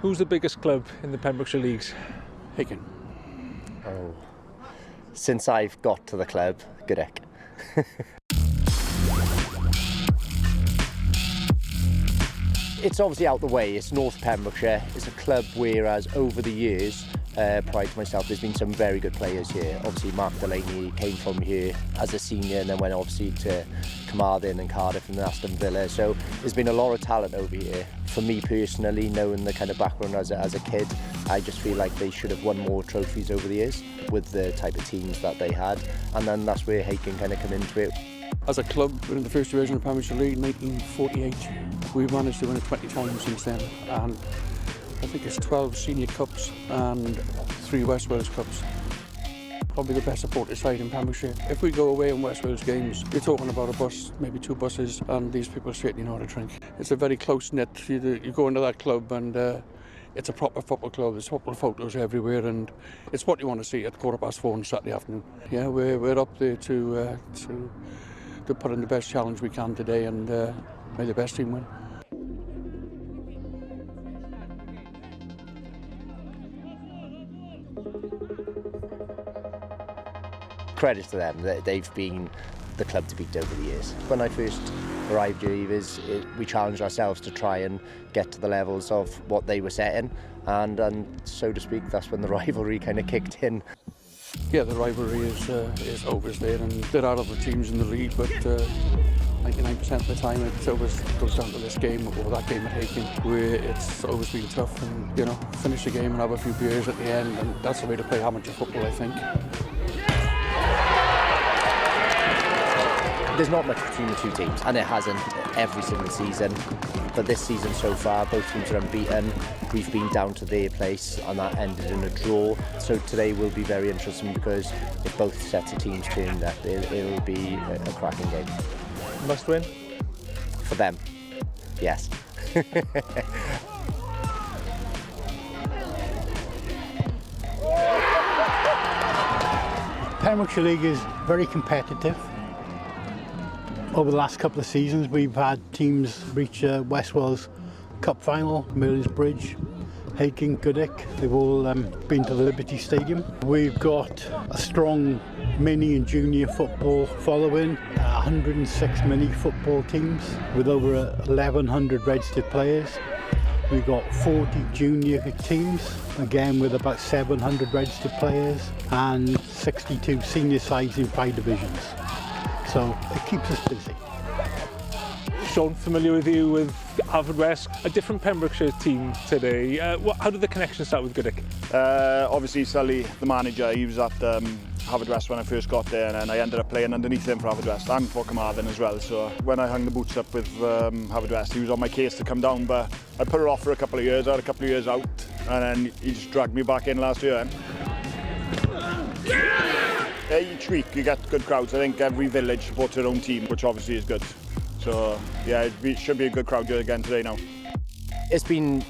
Who's the biggest club in the Pembrokeshire Leagues? Hakin. Oh, since I've got to the club, Goodwick. It's obviously out the way, it's North Pembrokeshire, it's a club whereas over the years, prior to myself, there's been some very good players here. Obviously Mark Delaney came from here as a senior and then went obviously to Carmarthen and Cardiff and Aston Villa, so there's been a lot of talent over here. For me personally, knowing the kind of background as a kid, I just feel like they should have won more trophies over the years with the type of teams that they had, and then that's where Hakin kind of come into it. As a club, we're in the first division of Pembrokeshire League, 1948. We've managed to win it 20 times since then, and I think it's 12 senior cups and 3 West Wales cups. Probably the best supported side in Pembrokeshire. If we go away in West Wales games, you're talking about a bus, maybe 2 buses, and these people certainly know how to drink. It's a very close-knit, you go into that club and it's a proper football club, there's football photos everywhere, and it's what you want to see at 4:15 on Saturday afternoon. Yeah, we're up there to put in the best challenge we can today, and may the best team win. Credit to them, they've been the club to beat over the years. When I first arrived here, we challenged ourselves to try and get to the levels of what they were setting, and so to speak, that's when the rivalry kind of kicked in. Yeah, the rivalry is always there, and there are other teams in the league, but 99% of the time it always goes down to this game or that game at Hakin, where it's always been tough, and you know, finish the game and have a few beers at the end, and that's the way to play amateur football, I think. There's not much between the two teams, and it hasn't every single season. But this season so far, both teams are unbeaten. We've been down to their place, and that ended in a draw. So today will be very interesting because if both sets of teams turn up, it'll be a cracking game. Must win? For them, yes. Pembrokeshire League is very competitive. Over the last couple of seasons, we've had teams reach West Wales Cup final, Merlin's Bridge, Hakin, Goodwick. They've all been to the Liberty Stadium. We've got a strong mini and junior football following, 106 mini football teams with over 1,100 registered players. We've got 40 junior teams, again with about 700 registered players, and 62 senior sides in 5 divisions. So it keeps us busy. Sean, familiar with you with Haverfordwest, a different Pembrokeshire team today. How did the connection start with Goodwick? Obviously Sully, the manager, he was at Haverfordwest when I first got there, and then I ended up playing underneath him for Haverfordwest and for Carmarthen as well. So when I hung the boots up with Haverfordwest, he was on my case to come down, but I put it off for a couple of years. I had a couple of years out, and then he just dragged me back in last year. Each week you get good crowds. I think every village supports their own team, which obviously is good. So yeah, it should be a good crowd here again today now. It's been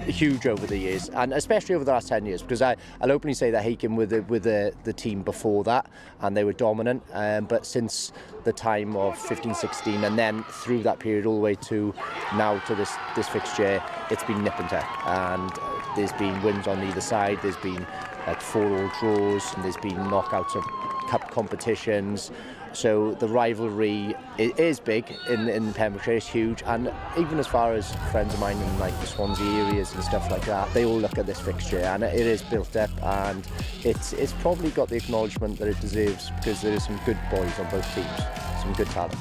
huge over the years, and especially over the last 10 years, because I'll openly say that Hakin were the team before that, and they were dominant, but since the time of 15-16 and then through that period all the way to now to this fixture, it's been nip and tuck, and there's been wins on either side. There's been like 4-all draws, and there's been knockouts of cup competitions. So the rivalry is big in Pembrokeshire, it's huge, and even as far as friends of mine in like the Swansea areas and stuff like that, they all look at this fixture, and it is built up, and it's probably got the acknowledgement that it deserves, because there is some good boys on both teams, some good talent.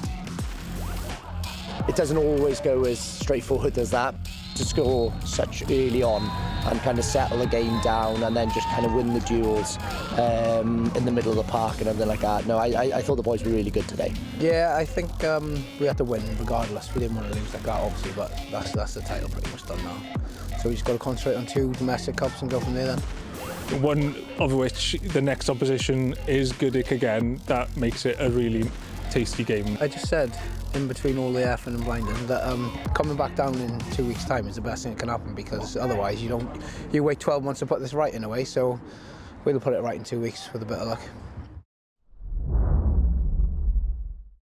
It doesn't always go as straightforward as that. To score such early on and kind of settle the game down and then just kind of win the duels in the middle of the park and everything like that. No, I thought the boys were really good today. Yeah, I think we had to win regardless. We didn't want to lose like that, obviously, but that's the title pretty much done now. So we just got to concentrate on 2 domestic cups and go from there then. One of which the next opposition is Goodwick again. That makes it a really tasty game. I just said in between all the effing and blinding that coming back down in 2 weeks' time is the best thing that can happen, because otherwise you wait 12 months to put this right in a way. So we'll put it right in 2 weeks with a bit of luck.